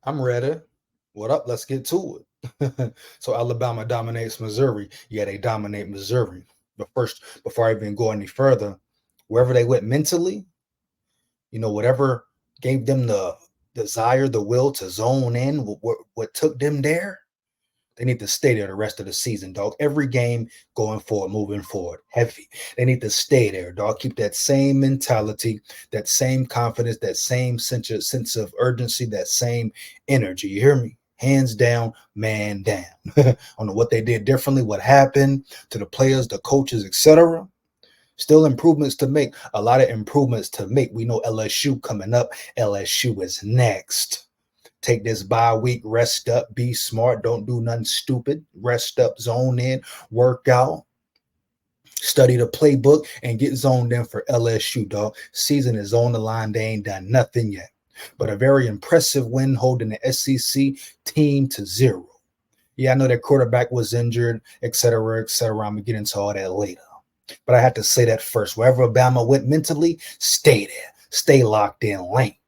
I'm ready. What up? Let's get to it. So Alabama dominates Missouri. Yeah, they dominate Missouri. But first, before I even go any further, wherever they went mentally, whatever gave them the desire, the will to zone in, what took them there, they need to stay there the rest of the season, dog. Every game going forward, moving forward, heavy. They need to stay there, dog. Keep that same mentality, that same confidence, that same sense of urgency, that same energy. You hear me? Hands down, man down. I don't know what they did differently, what happened to the players, the coaches, etc. Still improvements to make. A lot of improvements to make. We know LSU coming up. LSU is next. Take this bye week, rest up, be smart, don't do nothing stupid. Rest up, zone in, work out, study the playbook, and get zoned in for LSU, dog. Season is on the line. They ain't done nothing yet. But a very impressive win holding the SEC team to 0. Yeah, I know their quarterback was injured, et cetera, et cetera. I'm going to get into all that later. But I had to say that first. Wherever Alabama went mentally, stay there. Stay locked in, Link.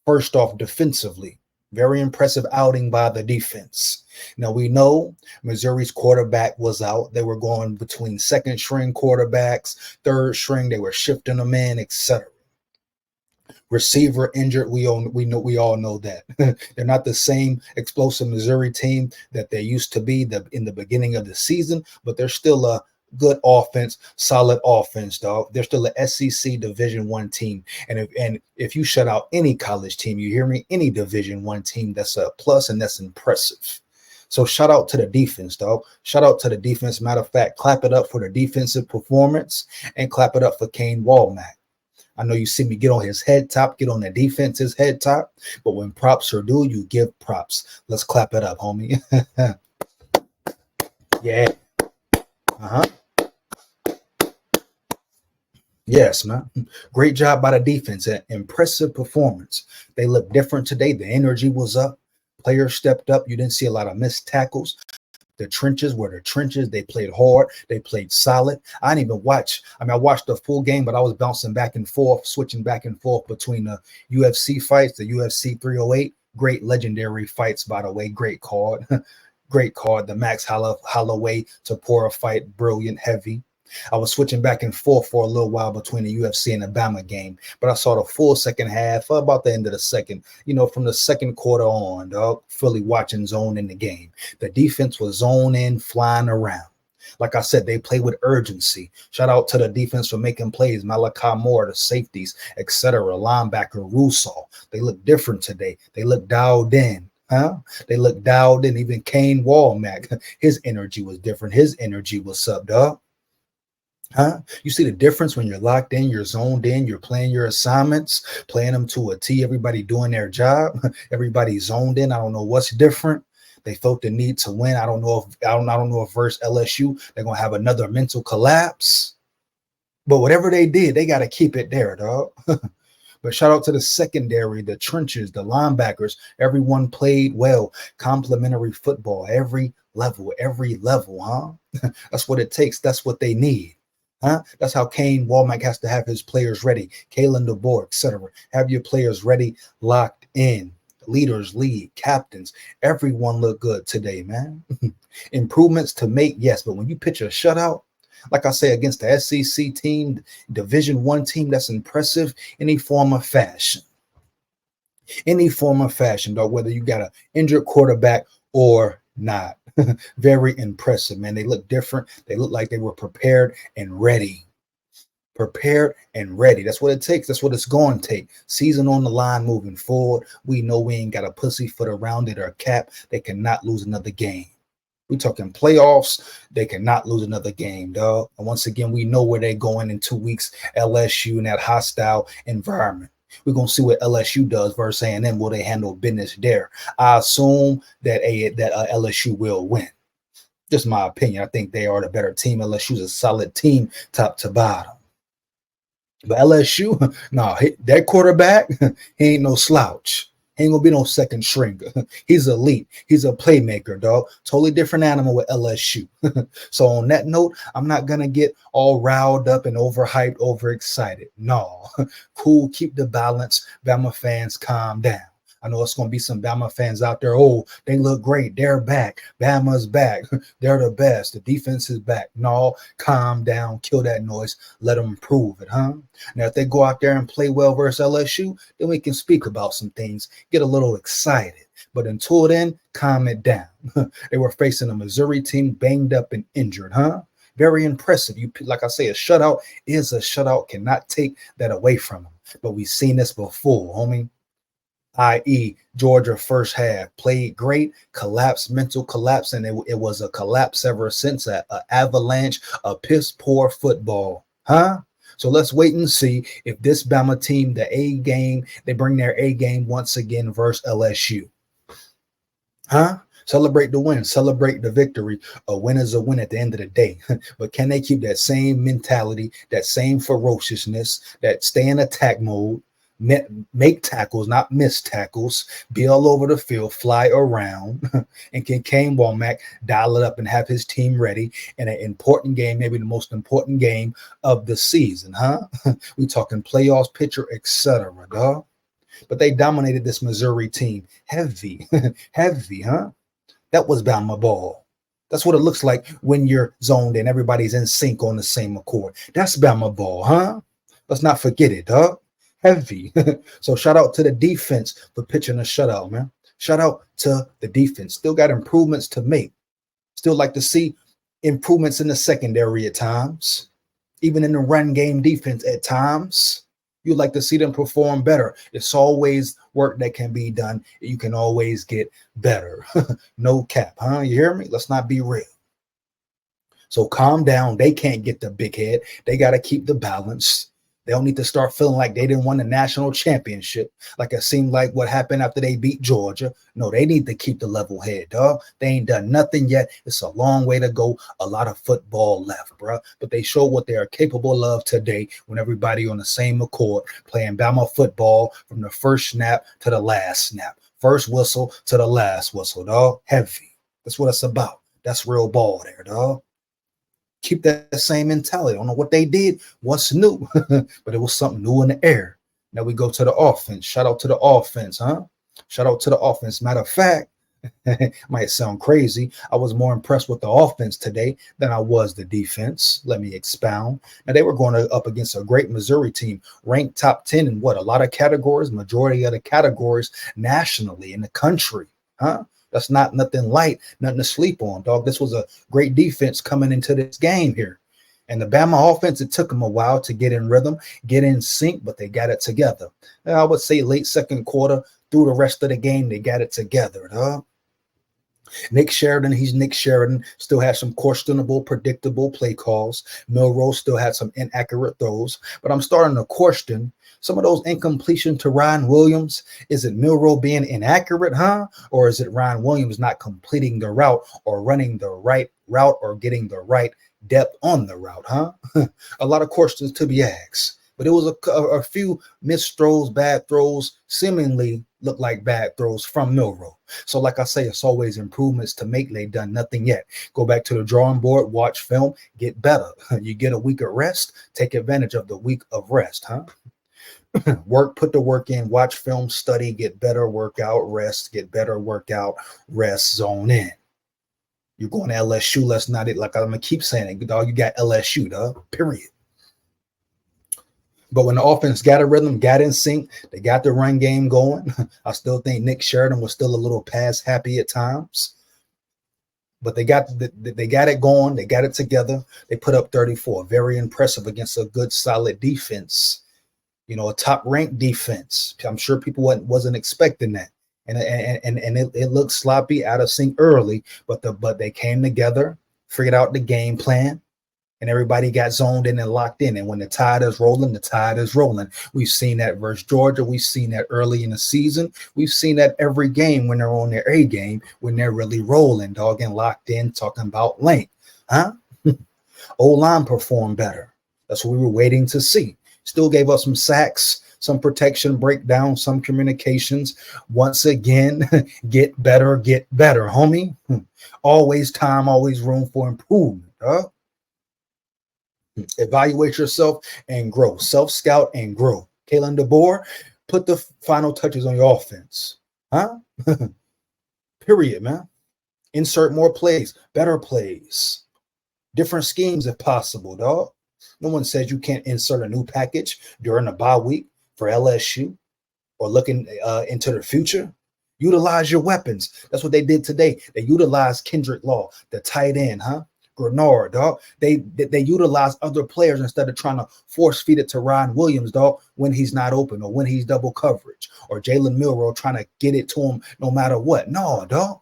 First off, defensively, very impressive outing by the defense. Now, we know Missouri's quarterback was out. They were going between second string quarterbacks, third string. They were shifting them in, etc. Receiver injured. We all know that. They're not the same explosive Missouri team that they used to be in the beginning of the season, but they're still a good offense, solid offense, dog. They're still a SEC Division I team. And if you shut out any college team, you hear me, any Division I team, that's a plus and that's impressive. So shout out to the defense, dog. Shout out to the defense. Matter of fact, clap it up for the defensive performance and clap it up for Kane Walmack. I know you see me get on his head top, get on the defense's head top, but when props are due, you give props. Let's clap it up, homie. Yeah. Uh-huh. Yes, man. Great job by the defense. An impressive performance. They looked different today. The energy was up. Players stepped up. You didn't see a lot of missed tackles. The trenches were the trenches. They played hard. They played solid. I didn't even watch. I watched the full game, but I was bouncing back and forth, switching back and forth between the UFC fights, the UFC 308. Great legendary fights, by the way. Great card. Great card. The Max Holloway to Pora fight. Brilliant, heavy. I was switching back and forth for a little while between the UFC and the Bama game, but I saw the full second half, about the end of the second, from the second quarter on, dog, fully watching zone in the game. The defense was zone in, flying around. Like I said, they play with urgency. Shout out to the defense for making plays. Malachi Moore, the safeties, etc. Linebacker Russo. They look different today. They look dialed in. They look dialed in. Even Kane Walmack, his energy was different. His energy was up, dog. You see the difference when you're locked in, you're zoned in, you're playing your assignments, playing them to a T, everybody doing their job, everybody zoned in. I don't know what's different. They felt the need to win. I don't know if versus LSU, they're gonna have another mental collapse. But whatever they did, they gotta keep it there, dog. But shout out to the secondary, the trenches, the linebackers. Everyone played well. Complimentary football, every level, huh? That's what it takes. That's what they need. That's how Kane Walmack has to have his players ready. Kalen DeBoer, etc. Have your players ready, locked in. Leaders, lead, captains. Everyone looked good today, man. Improvements to make, yes, but when you pitch a shutout, like I say, against the SEC team, Division I team, that's impressive. Any form of fashion, dog. Whether you got an injured quarterback or not. Very impressive, man. They look different. They look like they were prepared and ready. That's what it takes. That's what it's going to take. Season on the line moving forward. We know we ain't got a pussyfoot around it or a cap. They cannot lose another game. We talking playoffs. They cannot lose another game, dog. And once again, we know where they're going in 2 weeks. LSU in that hostile environment. We're going to see what LSU does versus A&M. Will they handle business there? I assume that LSU will win. Just my opinion. I think they are the better team. LSU's a solid team, top to bottom. But LSU, no, that quarterback, he ain't no slouch. He ain't going to be no second string. He's elite. He's a playmaker, dog. Totally different animal with LSU. So on that note, I'm not going to get all riled up and overhyped, overexcited. No. Cool. Keep the balance. Bama fans, calm down. I know it's going to be some Bama fans out there. Oh, they look great. They're back. Bama's back. They're the best. The defense is back. No, calm down. Kill that noise. Let them prove it, huh? Now, if they go out there and play well versus LSU, then we can speak about some things, get a little excited. But until then, calm it down. They were facing a Missouri team banged up and injured, huh? Very impressive. Like I say, a shutout is a shutout. Cannot take that away from them. But we've seen this before, homie. I.e., Georgia first half played great, collapse, mental collapse, and it was a collapse ever since, an avalanche of piss poor football, huh? So let's wait and see if this Bama team, the A game, they bring their A game once again versus LSU, huh? Celebrate the win, celebrate the victory. A win is a win at the end of the day. But can they keep that same mentality, that same ferociousness, that stay in attack mode? Make tackles, not miss tackles, be all over the field, fly around, and can Kane Womack dial it up and have his team ready in an important game, maybe the most important game of the season, huh? We talking playoffs, pitcher, etc., dog. But they dominated this Missouri team. Heavy, heavy, huh? That was Bama ball. That's what it looks like when you're zoned in. Everybody's in sync on the same accord. That's Bama ball, huh? Let's not forget it, dog. Heavy. So shout out to the defense for pitching a shutout, man. Shout out to the defense. Still got improvements to make. Still like to see improvements in the secondary at times. Even in the run game defense at times. You'd like to see them perform better. It's always work that can be done. You can always get better. No cap, huh? You hear me? Let's not be real. So calm down. They can't get the big head. They got to keep the balance. They don't need to start feeling like they didn't win the national championship. Like it seemed like what happened after they beat Georgia. No, they need to keep the level head, dog. They ain't done nothing yet. It's a long way to go. A lot of football left, bro. But they show what they are capable of today when everybody on the same accord playing Bama football from the first snap to the last snap. First whistle to the last whistle, dog. Heavy. That's what it's about. That's real ball there, dog. Keep that same mentality. I don't know what they did, what's new, but it was something new in the air. Now we go to the offense. Shout out to the offense, huh? Shout out to the offense. Matter of fact, might sound crazy. I was more impressed with the offense today than I was the defense. Let me expound. Now they were going up against a great Missouri team, ranked top 10 in what? A lot of categories, majority of the categories nationally in the country, huh? That's not nothing light, nothing to sleep on, dog. This was a great defense coming into this game here. And the Bama offense, it took them a while to get in rhythm, get in sync, but they got it together. And I would say late second quarter, through the rest of the game, they got it together, dog. Nick Sheridan, he's Nick Sheridan, still had some questionable, predictable play calls. Milroe still had some inaccurate throws. But I'm starting to question some of those incompletion to Ryan Williams. Is it Milroe being inaccurate, huh? Or is it Ryan Williams not completing the route or running the right route or getting the right depth on the route, huh? A lot of questions to be asked. But it was a few missed throws, bad throws, seemingly look like bad throws from Milroe. So like I say, it's always improvements to make. They've done nothing yet. Go back to the drawing board, watch film, get better. You get a week of rest, take advantage of the week of rest, huh? Put the work in, watch film, study, get better, work out, rest, get better, work out, rest, zone in. You're going to LSU, let's not it. Like I'm going to keep saying it, dog, you got LSU, dog, period. But when the offense got a rhythm, got in sync, they got the run game going. I still think Nick Sheridan was still a little pass happy at times. But they got it going. They got it together. They put up 34. Very impressive against a good, solid defense. You know, a top-ranked defense. I'm sure people wasn't expecting that. And it looked sloppy, out of sync early. But they came together, figured out the game plan. And everybody got zoned in and locked in. And when the tide is rolling, the tide is rolling. We've seen that versus Georgia. We've seen that early in the season. We've seen that every game when they're on their A game, when they're really rolling, dog, and locked in, talking about length. Huh? O-line performed better. That's what we were waiting to see. Still gave us some sacks, some protection breakdown, some communications. Once again, get better, homie. Always time, always room for improvement, dog. Evaluate yourself and grow. Self-scout and grow. Kalen DeBoer, put the final touches on your offense. Huh? Period, man. Insert more plays, better plays, different schemes if possible, dog. No one says you can't insert a new package during the bye week for LSU or looking into the future. Utilize your weapons. That's what they did today. They utilized Kendrick Law, the tight end, huh? Grenard, dog. They utilize other players instead of trying to force feed it to Ryan Williams, dog, when he's not open or when he's double coverage, or Jalen Milroe trying to get it to him no matter what. No, dog.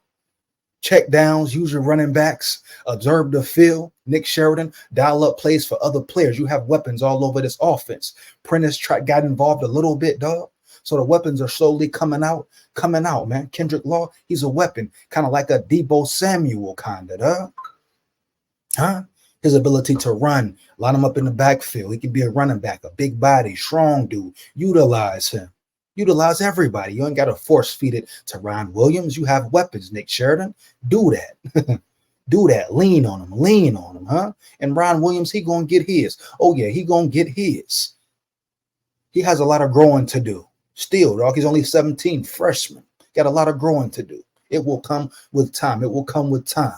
Check downs, use your running backs, observe the field. Nick Sheridan, dial up plays for other players. You have weapons all over this offense. Prentice got involved a little bit, dog. So the weapons are slowly coming out, man. Kendrick Law, he's a weapon, kind of like a Debo Samuel, kind of, dog. Huh? His ability to run, line him up in the backfield. He can be a running back, a big body, strong dude. Utilize him. Utilize everybody. You ain't got to force feed it to Ryan Williams. You have weapons, Nick Sheridan. Do that. Do that. Lean on him, huh? And Ryan Williams, he gonna get his. Oh yeah, he gonna get his. He has a lot of growing to do. Still, dog, he's only 17, freshman. Got a lot of growing to do. It will come with time. It will come with time.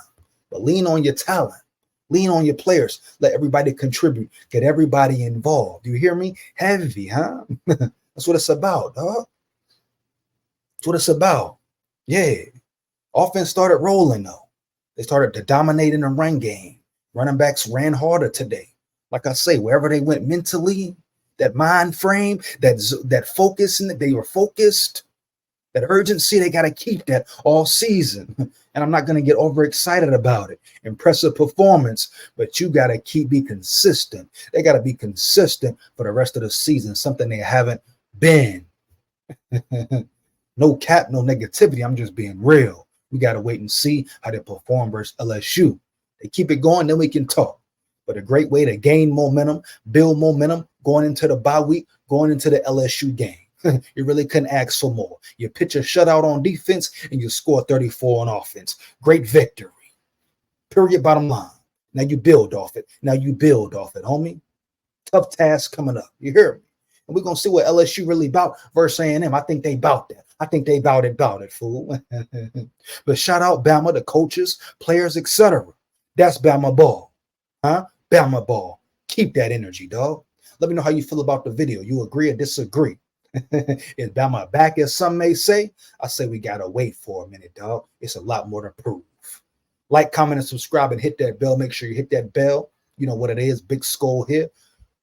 But lean on your talent. Lean on your players. Let everybody contribute. Get everybody involved. You hear me? Heavy, huh? That's what it's about, dog. That's what it's about. Yeah. Offense started rolling, though. They started to dominate in the run game. Running backs ran harder today. Like I say, wherever they went mentally, that mind frame, that focus, and they were focused, that urgency, they got to keep that all season. And I'm not going to get overexcited about it. Impressive performance, but you got to be consistent. They got to be consistent for the rest of the season, something they haven't been. No cap, no negativity. I'm just being real. We got to wait and see how they perform versus LSU. They keep it going, then we can talk. But a great way to gain momentum, build momentum, going into the bye week, going into the LSU game. You really couldn't ask for more. You pitch a shutout on defense and you score 34 on offense. Great victory. Period, bottom line. Now you build off it. Homie. Tough task coming up. You hear me? And we're going to see what LSU really about versus A&M. I think they about that. I think they about it, fool. But shout out Bama, the coaches, players, etc. That's Bama ball. Huh? Bama ball. Keep that energy, dog. Let me know how you feel about the video. You agree or disagree? Is Bama back, as some may say? I say we got to wait for a minute, dog. It's a lot more to prove. Like, comment, and subscribe, and hit that bell. Make sure you hit that bell. You know what it is. Big skull here.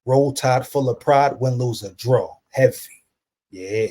Roll Tide, full of pride. Win, lose, or draw. Heavy. Yeah.